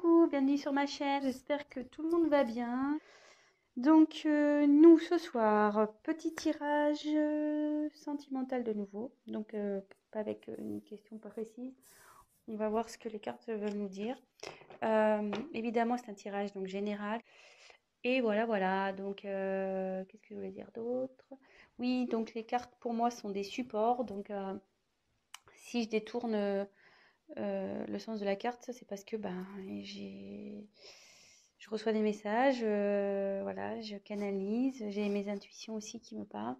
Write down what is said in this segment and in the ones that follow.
Coucou, bienvenue sur ma chaîne, j'espère que tout le monde va bien. Donc nous ce soir, petit tirage sentimental de nouveau, donc pas avec une question pas précise. On va voir ce que les cartes veulent nous dire. Évidemment c'est un tirage donc général. Et voilà, donc qu'est-ce que je voulais dire d'autre? Oui, donc les cartes pour moi sont des supports, donc si je détourne le sens de la carte, c'est parce que ben, je reçois des messages, voilà, je canalise, j'ai mes intuitions aussi qui me parlent.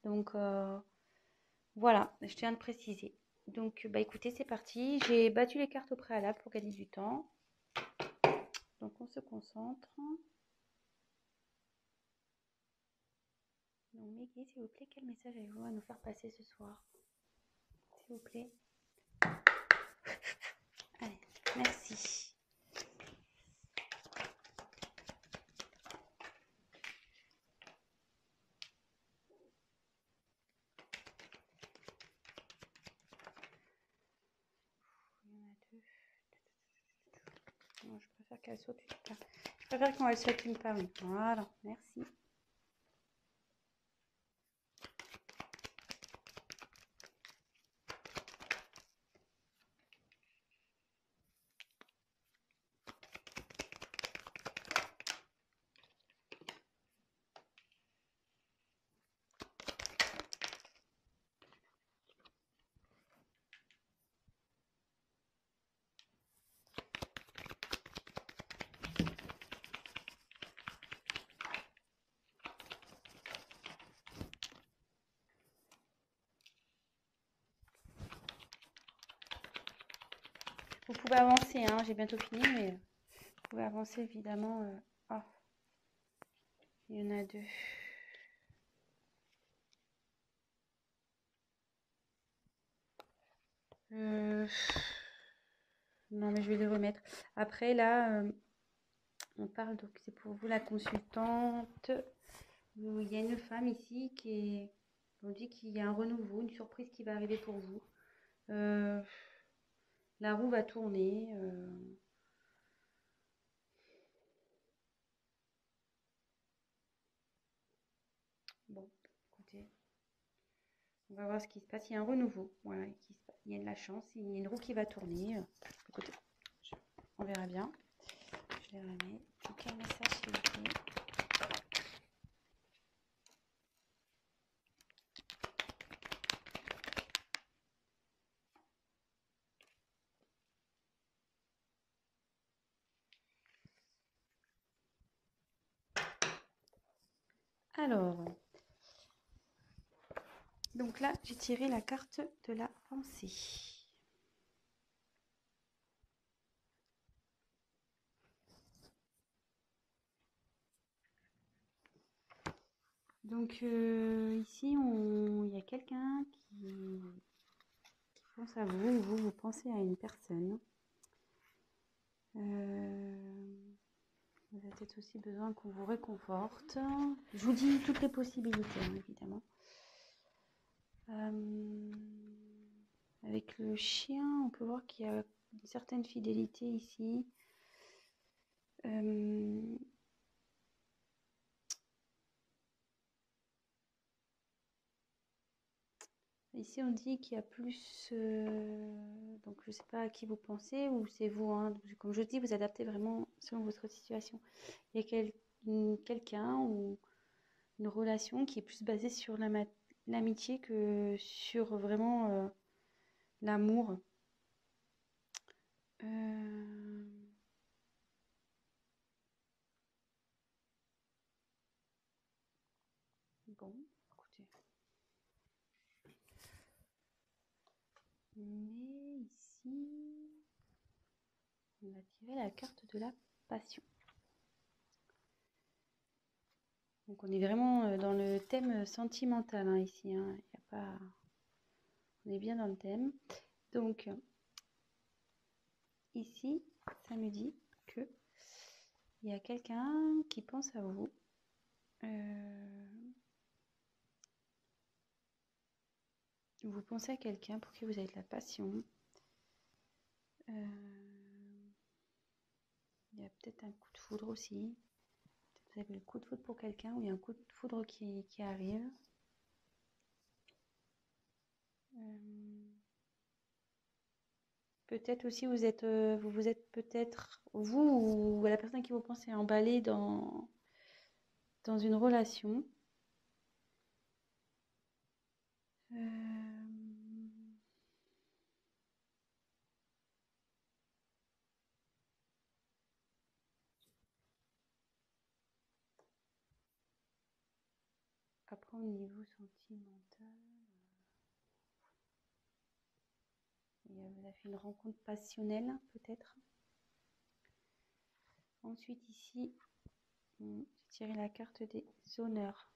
Donc voilà, je tiens à le préciser. Donc bah écoutez, c'est parti. J'ai battu les cartes au préalable pour gagner du temps. Donc on se concentre. Donc Meggy, s'il vous plaît, quel message avez-vous à nous faire passer ce soir? S'il vous plaît. Allez, merci. Il y en a deux. Non, je préfère qu'elle saute une part. Je préfère quand elle saute une part. Voilà, merci. Vous pouvez avancer, hein, j'ai bientôt fini, mais vous pouvez avancer évidemment. Oh, il y en a deux. Non, mais je vais les remettre. Après, là, on parle, donc c'est pour vous la consultante. Il y a une femme ici on dit qu'il y a un renouveau, une surprise qui va arriver pour vous. La roue va tourner. Bon, écoutez, on va voir ce qui se passe. Il y a un renouveau, voilà, il y a de la chance, il y a une roue qui va tourner. Écoutez, on verra bien. Je les remets. Donc, quel message s'il vous plaît? Alors, donc là, j'ai tiré la carte de la pensée. Donc ici, il y a quelqu'un qui pense à vous, ou vous pensez à une personne. Vous avez peut-être aussi besoin qu'on vous réconforte. Je vous dis toutes les possibilités, hein, évidemment. Avec le chien, on peut voir qu'il y a une certaine fidélité ici. Ici, on dit qu'il y a plus... donc, je ne sais pas à qui vous pensez ou c'est vous. Hein, donc, comme je dis, vous adaptez vraiment selon votre situation. Il y a quelqu'un ou une relation qui est plus basée sur l'amitié que sur vraiment l'amour. Bon, écoutez. Mais ici, on va tirer la carte de la passion. Donc on est vraiment dans le thème sentimental hein, ici. Hein. Y a pas... On est bien dans le thème. Donc ici, ça me dit que il y a quelqu'un qui pense à vous. Vous pensez à quelqu'un pour qui vous avez de la passion. peut-être un coup de foudre aussi. Peut-être vous avez le coup de foudre pour quelqu'un ou il y a un coup de foudre qui arrive. Peut-être aussi vous êtes peut-être vous ou la personne qui vous pensez emballé dans une relation. Après au niveau sentimental, vous avez fait une rencontre passionnelle peut-être. Ensuite ici, j'ai tiré la carte des honneurs.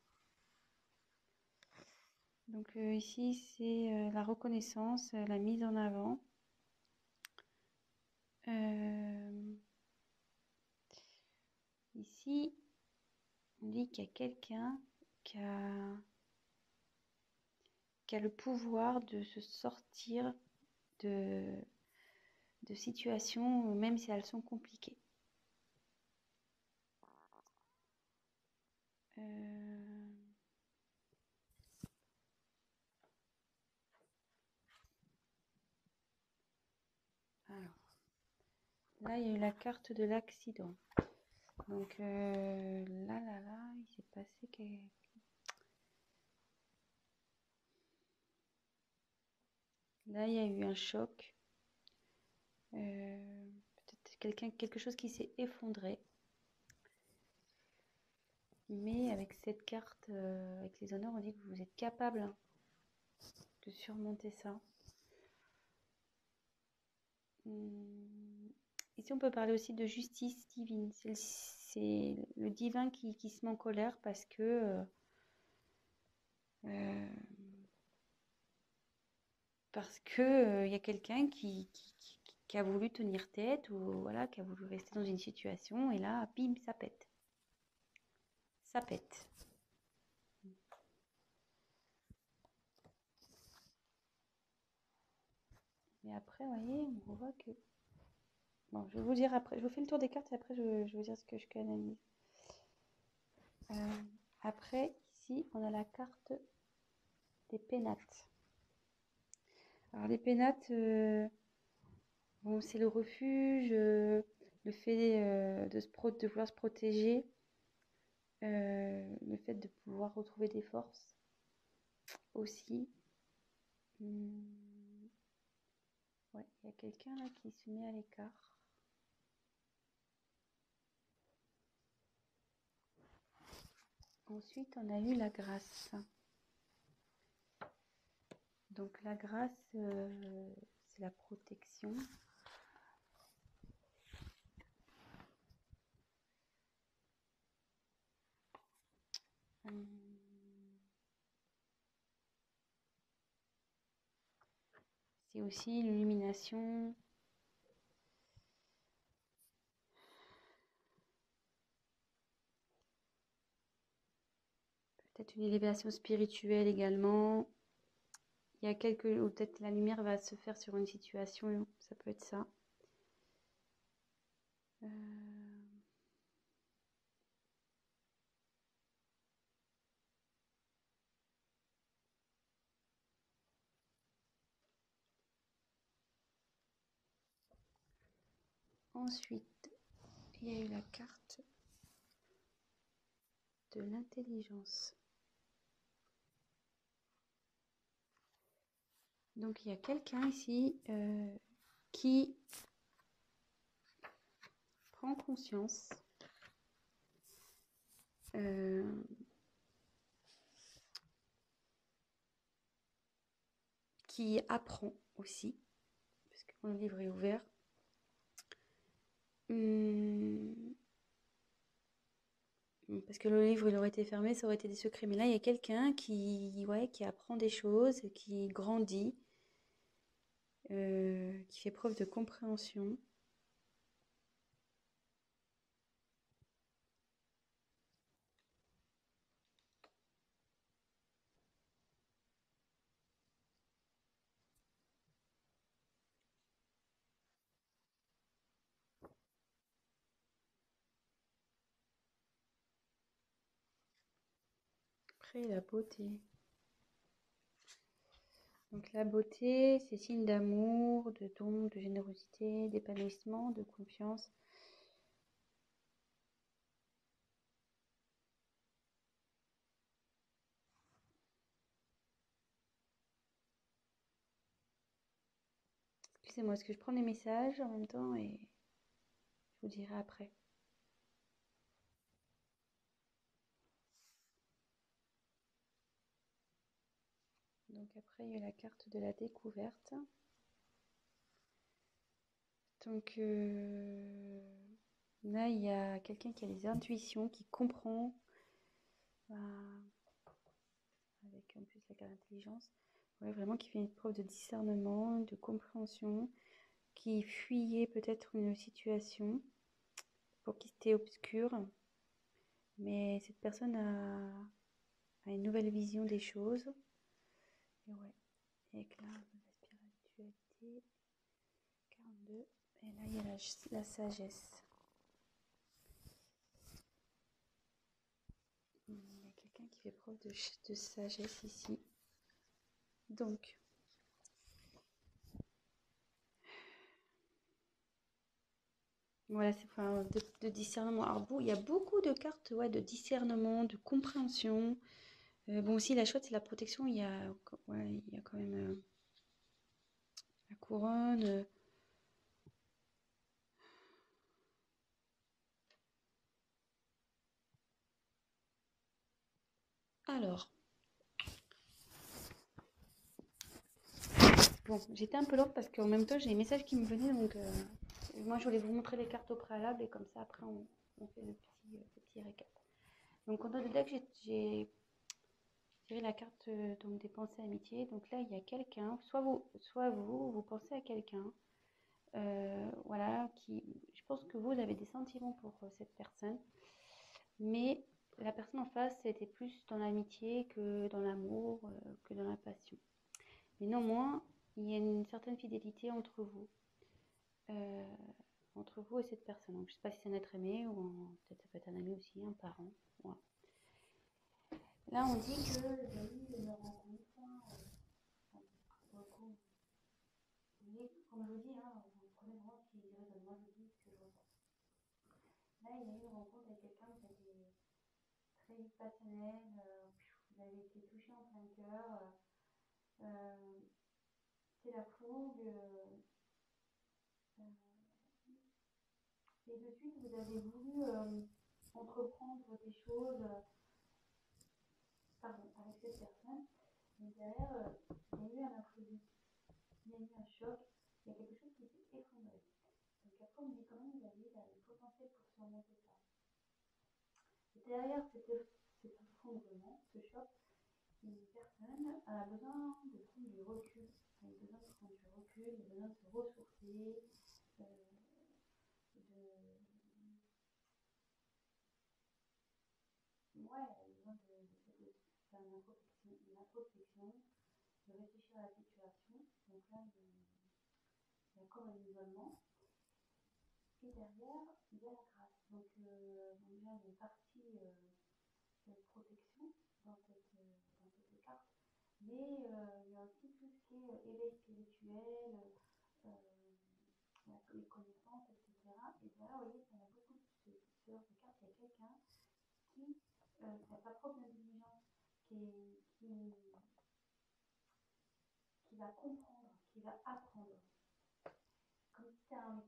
Donc ici c'est la reconnaissance, la mise en avant. Ici, on dit qu'il y a quelqu'un qui a le pouvoir de se sortir de situations, même si elles sont compliquées. Alors, là, il y a eu la carte de l'accident. Donc là, il s'est passé Là, il y a eu un choc. Peut-être quelque chose qui s'est effondré. Mais avec cette carte, avec les honneurs, on dit que vous êtes capable de surmonter ça. Ici, on peut parler aussi de justice divine. C'est le divin qui se met en colère parce que il y a quelqu'un qui a voulu tenir tête ou voilà, qui a voulu rester dans une situation et là, bim, ça pète. Ça pète. Mais après, vous voyez, on voit que... Bon, je vais vous dire après, je vous fais le tour des cartes et après je vais vous dire ce que je canalise. Après, ici, on a la carte des pénates. Alors les pénates, bon, c'est le refuge, le fait de vouloir se protéger, le fait de pouvoir retrouver des forces aussi. Ouais, il y a quelqu'un là qui se met à l'écart. Ensuite, on a eu la grâce. Donc la grâce, c'est la protection. C'est aussi l'illumination. Peut-être une élévation spirituelle également. Il y a ou peut-être la lumière va se faire sur une situation, ça peut être ça. Ensuite, il y a eu la carte de l'intelligence. Donc il y a quelqu'un ici qui prend conscience qui apprend aussi, parce que quand le livre est ouvert. Parce que le livre il aurait été fermé, ça aurait été des secrets. Mais là, il y a quelqu'un qui apprend des choses, qui grandit, qui fait preuve de compréhension. après, la beauté. Donc la beauté, c'est signe d'amour, de don, de générosité, d'épanouissement, de confiance. Excusez-moi, est-ce que je prends des messages en même temps et je vous dirai après. Donc après, il y a la carte de la découverte. Donc là, il y a quelqu'un qui a des intuitions, qui comprend, avec en plus la carte d'intelligence, ouais, vraiment qui fait une preuve de discernement, de compréhension, qui fuyait peut-être une situation pour qui c'était obscur, mais cette personne a une nouvelle vision des choses. Et ouais, éclat de la spiritualité, 42. Et là, il y a la sagesse. Il y a quelqu'un qui fait preuve de sagesse ici. Donc, voilà, c'est enfin, de discernement. Alors, il y a beaucoup de cartes, ouais, de discernement, de compréhension. Bon, aussi, la chouette, c'est la protection. Il y a quand même la couronne. Alors, bon, j'étais un peu lente parce qu'en même temps, j'ai des messages qui me venaient. Donc, moi, je voulais vous montrer les cartes au préalable et comme ça, après, on fait le petit récap. Donc, en dehors de deck, j'ai tiré la carte donc, des pensées amitié. Donc là, il y a quelqu'un, soit vous pensez à quelqu'un. Voilà, je pense que vous avez des sentiments pour cette personne, mais la personne en face, c'était plus dans l'amitié que dans l'amour, que dans la passion. Mais néanmoins, il y a une certaine fidélité entre vous et cette personne. Donc, je ne sais pas si c'est un être aimé ou peut-être ça peut être un ami aussi, un parent. Voilà. Là, on dit que une rencontre, comme je vous dis, hein, vous prenez vraiment ce qui résonne. Moi, je dis ce que je ressens. Là, il y a eu une rencontre avec quelqu'un qui a été très vite passionnel, vous avez été touché en plein cœur, c'est la fougue, et de suite vous avez voulu entreprendre des choses avec cette personne, mais derrière il y a eu un imprévu, il y a eu un choc, il y a quelque chose qui s'est effondré. Donc après on me dit quand même vous avez le potentiel pour surmonter ça. Et derrière cet effondrement, ce choc, une personne a besoin de prendre du recul, elle a besoin de prendre du recul, elle a besoin de se ressourcer, ouais, elle a besoin de faire une introspection, de réfléchir à la situation. Donc là, il y a comme un isolement. Et derrière, il y a la grâce. Donc déjà, il y a une partie de protection dans cette carte. Mais il y a aussi tout ce qui est éveil spirituel, les connaissances, etc. Et derrière, vous voyez, il y a beaucoup de cartes. Il y a quelqu'un qui a sa propre intelligence, qui va comprendre, qui va apprendre. Comme si c'était un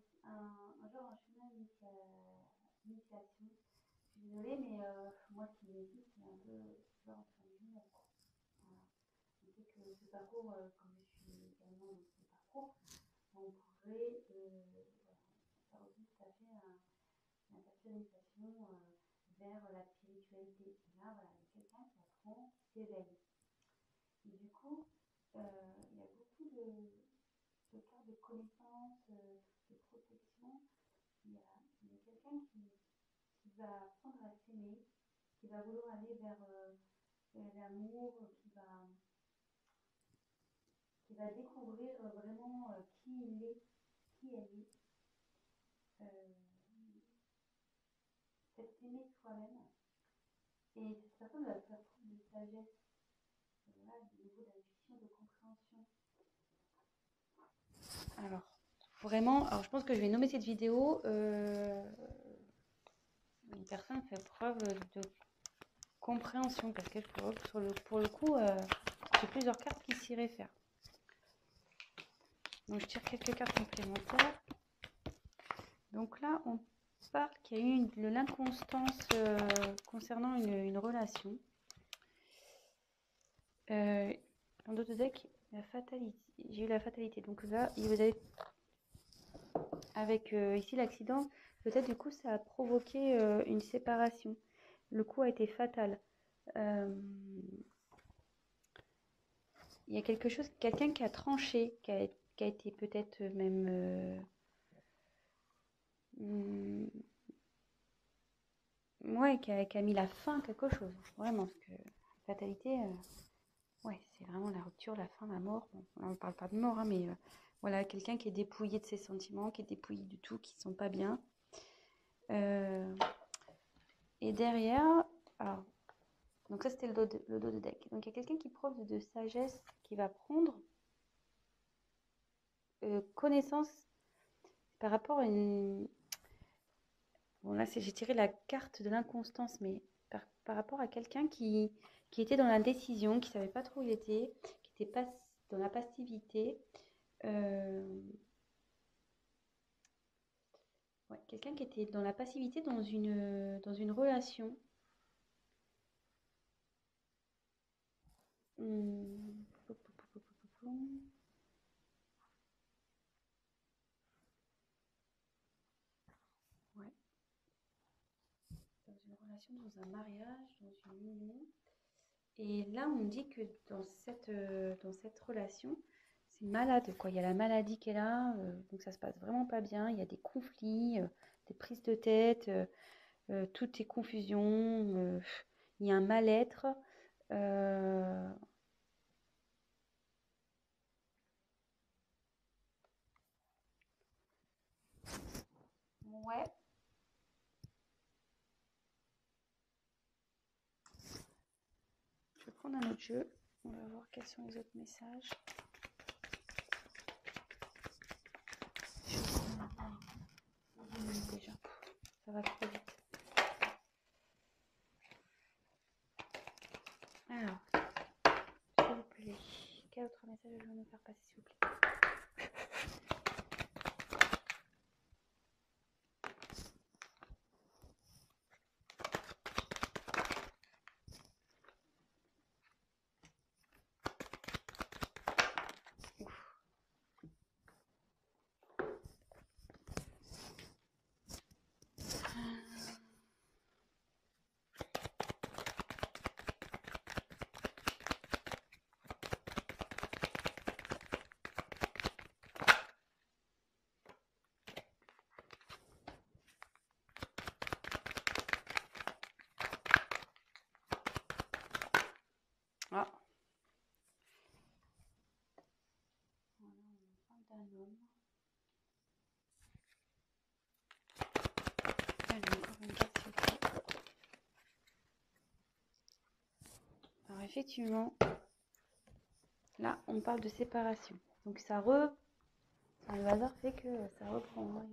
genre un chemin d'initiation. Je suis désolée, mais moi qui m'écoute, c'est un peu genre entre les jumelles. Voilà. Je sais que ce parcours, comme je suis également dans ce parcours, on pourrait faire aussi tout à fait une personnalisation vers la spiritualité. Et là, voilà, il y a quelqu'un qui apprend, qui s'éveille. Et du coup, il y a beaucoup de cartes de connaissance, de protection. Il y a quelqu'un qui va apprendre à s'aimer, qui va vouloir aller vers l'amour, qui va découvrir vraiment qui il est, qui elle est. Cette aimer soi-même. Et cette personne va faire preuve de sagesse, voilà, au niveau d'intuition, de compréhension. Alors, vraiment, alors je pense que je vais nommer cette vidéo une personne fait preuve de compréhension, parce que pour le coup, j'ai plusieurs cartes qui s'y réfèrent. Donc je tire quelques cartes complémentaires. Donc là, on parle qu'il y a eu de l'inconstance concernant une relation. Dans d'autres decks, la fatalité. J'ai eu la fatalité. Donc là, vous avez avec ici l'accident, peut-être du coup ça a provoqué une séparation. Le coup a été fatal. Il y a quelque chose, quelqu'un qui a tranché, qui a été peut-être même ouais, qui a mis la fin à quelque chose. Vraiment, parce que fatalité, ouais, c'est vraiment la rupture, la fin, la mort. Bon, on ne parle pas de mort, hein, mais voilà, quelqu'un qui est dépouillé de ses sentiments, qui est dépouillé du tout, qui ne sont pas bien. Et derrière, alors, donc ça c'était le dos de deck. Donc il y a quelqu'un qui preuve de sagesse, qui va prendre connaissance par rapport à une... Bon là j'ai tiré la carte de l'inconstance, mais par rapport à quelqu'un qui était dans l'indécision, qui ne savait pas trop où il était, qui était pas dans la passivité. Ouais, quelqu'un qui était dans la passivité dans une relation. Ouais. Dans une relation, dans un mariage, dans une union. Et là, on me dit que dans cette relation, c'est malade, quoi. Il y a la maladie qui est là, donc ça se passe vraiment pas bien. Il y a des conflits, des prises de tête, tout est confusion, il y a un mal-être. Ouais. Je vais prendre un autre jeu. On va voir quels sont les autres messages. Déjà, ça va trop vite. Alors, s'il vous plaît, quel autre message je vais nous faire passer, s'il vous plaît? Ah. Voilà, on parle d'un homme. Allez, encore une carte, s'il vous plaît. Alors, effectivement, là, on parle de séparation. Donc, le hasard fait que ça reprend.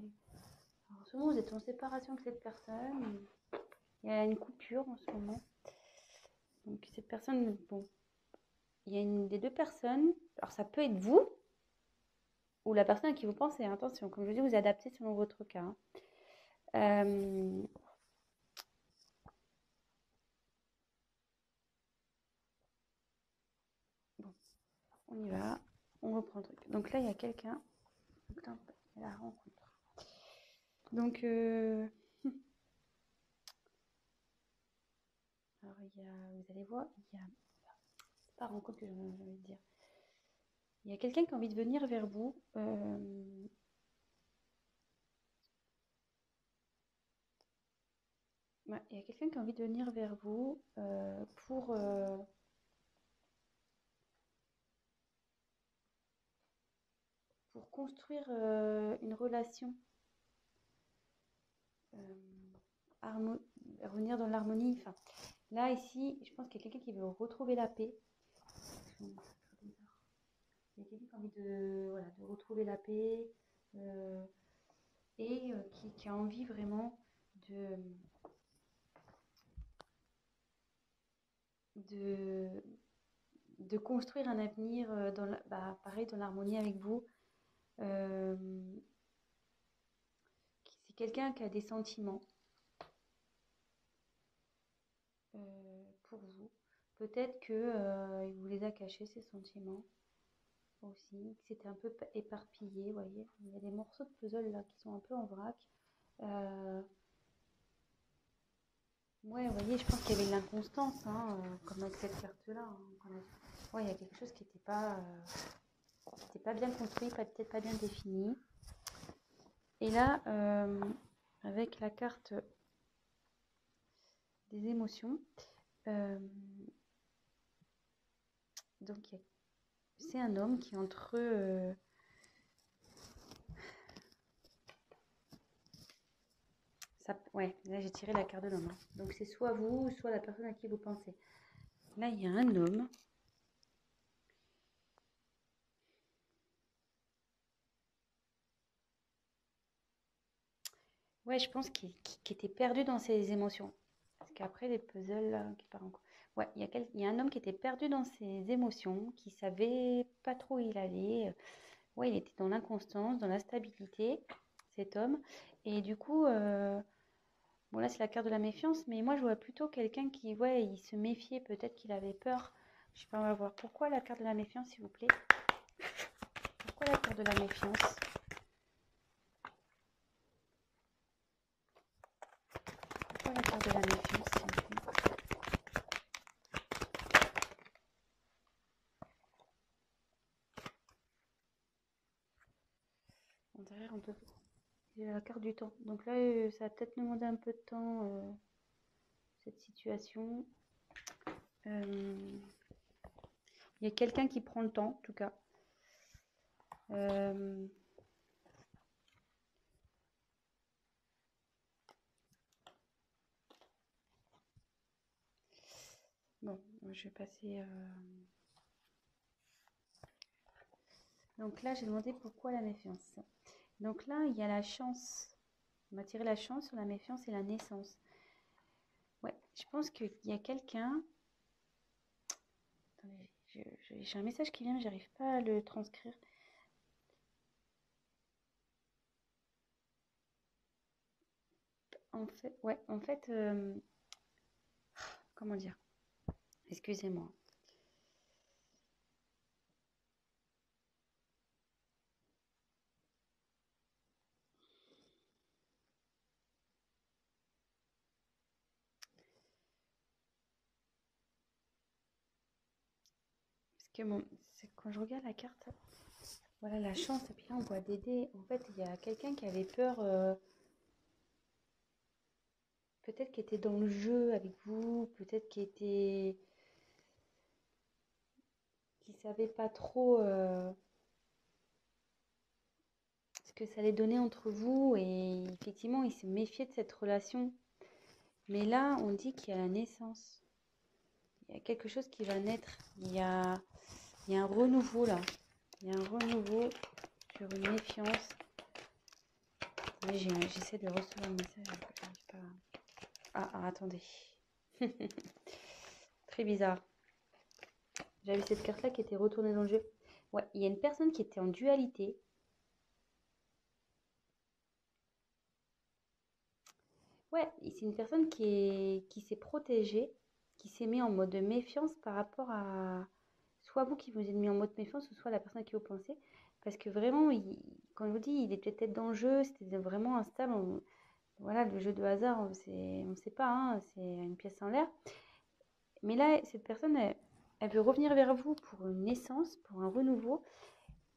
Alors, souvent, vous êtes en séparation avec cette personne. Il y a une coupure en ce moment. Donc, cette personne, bon, il y a une des deux personnes. Alors, ça peut être vous ou la personne à qui vous pensez. Attention, comme je vous dis, vous adaptez selon votre cas. Bon, on y va. On reprend le truc. Donc là, il y a quelqu'un. Il y a la rencontre. Donc, alors, vous allez voir, c'est pas rencontre que j'ai envie de dire. Il y a quelqu'un qui a envie de venir vers vous. Ouais, il y a quelqu'un qui a envie de venir vers vous pour construire une relation. revenir dans l'harmonie. Enfin, là, ici, je pense qu'il y a quelqu'un qui veut retrouver la paix. Il y a quelqu'un qui a envie voilà, de retrouver la paix et qui a envie vraiment de construire un avenir pareil, dans l'harmonie avec vous. C'est quelqu'un qui a des sentiments pour vous. Peut-être que il vous les a cachés, ces sentiments aussi, que c'était un peu éparpillé, vous voyez. Il y a des morceaux de puzzle là qui sont un peu en vrac. Ouais, vous voyez, je pense qu'il y avait de l'inconstance, hein, comme avec cette carte-là. Hein, ouais, il y a quelque chose qui n'était pas bien construit, peut-être pas bien défini. Et là, avec la carte des émotions, donc c'est un homme qui est entre ouais, là j'ai tiré la carte de l'homme. Hein. Donc c'est soit vous, soit la personne à qui vous pensez. Là, il y a un homme. Ouais, je pense qu'il était perdu dans ses émotions. Parce qu'après, les puzzles là, qui partent en cours. Ouais, il y a un homme qui était perdu dans ses émotions, qui savait pas trop où il allait. Ouais, il était dans l'inconstance, dans l'instabilité, cet homme. Et du coup, bon là c'est la carte de la méfiance, mais moi je vois plutôt quelqu'un qui, ouais, il se méfiait, peut-être qu'il avait peur. Je sais pas, on va voir. Pourquoi la carte de la méfiance, s'il vous plaît? Pourquoi la carte de la méfiance? Pourquoi la carte de la méfiance, s'il vous plaît? Derrière, on peut... Il y a la carte du temps. Donc là, ça va peut-être demander un peu de temps, cette situation. Il y a quelqu'un qui prend le temps, en tout cas. Bon, je vais passer... Donc là, j'ai demandé pourquoi la méfiance. Donc là, il y a la chance. On m'a tiré la chance sur la méfiance et la naissance. Ouais, je pense qu'il y a quelqu'un... Attendez, j'ai un message qui vient, mais j'arrive pas à le transcrire. En fait, comment dire? Excusez-moi. Parce que bon, quand je regarde la carte, voilà la chance, et puis là on voit des dés. En fait, il y a quelqu'un qui avait peur, peut-être qui était dans le jeu avec vous, peut-être qui savait pas trop ce que ça allait donner entre vous, et effectivement, il se méfiait de cette relation. Mais là, on dit qu'il y a la naissance. Il y a quelque chose qui va naître. Il y a un renouveau là. Il y a un renouveau sur une méfiance. J'essaie de recevoir un message. J'arrive pas. Attendez. Très bizarre. J'avais cette carte-là qui était retournée dans le jeu. Ouais, il y a une personne qui était en dualité. Ouais, c'est une personne qui s'est protégée, qui s'est mis en mode méfiance par rapport à soit vous qui vous êtes mis en mode méfiance, ou soit la personne à qui vous pensez. Parce que vraiment, quand je vous dis, il était peut-être dans le jeu, c'était vraiment instable. Voilà, le jeu de hasard, on ne sait pas, hein, c'est une pièce en l'air. Mais là, cette personne, elle veut revenir vers vous pour une naissance, pour un renouveau.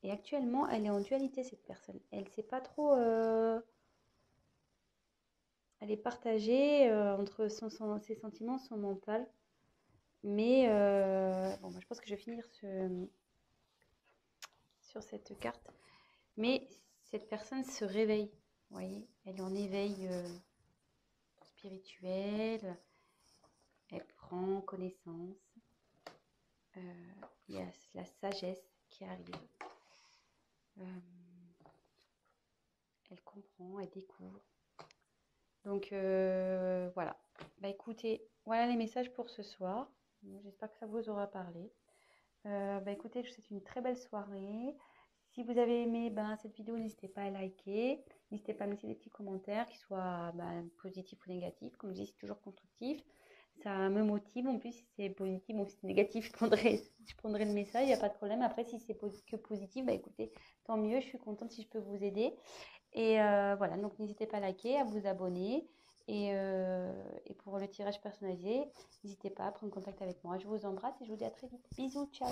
Et actuellement, elle est en dualité, cette personne. Elle ne sait pas trop... elle est partagée entre ses sentiments, son mental. Mais bon, je pense que je vais finir sur cette carte. Mais cette personne se réveille, vous voyez, elle est en éveil spirituelle. Elle prend connaissance. Il y a la sagesse qui arrive. Elle comprend, elle découvre. Donc voilà. Bah écoutez, voilà les messages pour ce soir. J'espère que ça vous aura parlé. Bah écoutez, je vous souhaite une très belle soirée. Si vous avez aimé cette vidéo, n'hésitez pas à liker. N'hésitez pas à mettre des petits commentaires, qu'ils soient positifs ou négatifs. Comme je dis, c'est toujours constructif. Ça me motive. En plus, si c'est positif ou si c'est négatif, je prendrai le message, il n'y a pas de problème. Après, si c'est que positif, bah écoutez, tant mieux. Je suis contente si je peux vous aider. Et voilà, donc n'hésitez pas à liker, à vous abonner. Et pour le tirage personnalisé, n'hésitez pas à prendre contact avec moi. Je vous embrasse et je vous dis à très vite. Bisous, ciao!